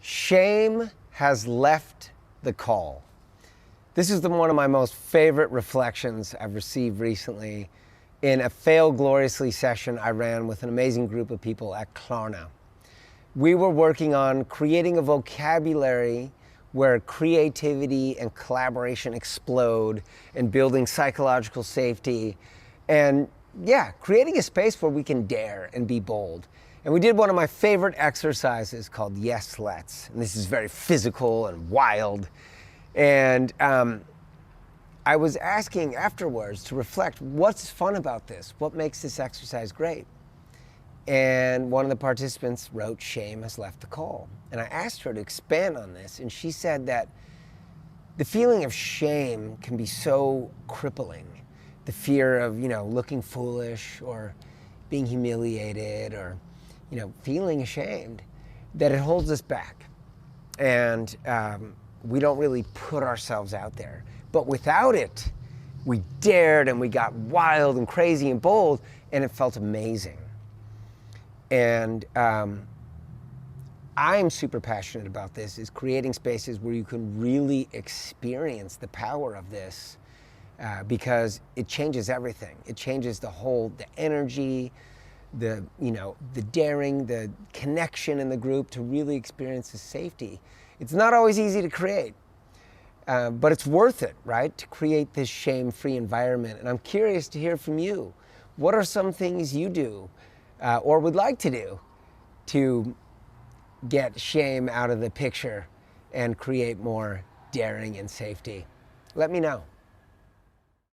Shame has left the call. This is one of my most favorite reflections I've received recently in a Fail Gloriously session I ran with an amazing group of people at Klarna. We were working on creating a vocabulary where creativity and collaboration explode and building psychological safety and creating a space where we can dare and be bold. And we did one of my favorite exercises called Yes, Let's. And this is very physical and wild. And I was asking afterwards to reflect, what's fun about this? What makes this exercise great? And one of the participants wrote, shame has left the call. And I asked her to expand on this, and she said that the feeling of shame can be so crippling. The fear of, looking foolish or being humiliated or, feeling ashamed, that it holds us back. And we don't really put ourselves out there. But without it, we dared and we got wild and crazy and bold, and it felt amazing. And I'm super passionate about this, is creating spaces where you can really experience the power of this because it changes everything. It changes the energy, the daring, the connection in the group to really experience the safety. It's not always easy to create, but it's worth it, right? To create this shame-free environment. And I'm curious to hear from you. What are some things you do or would like to do to get shame out of the picture and create more daring and safety? Let me know.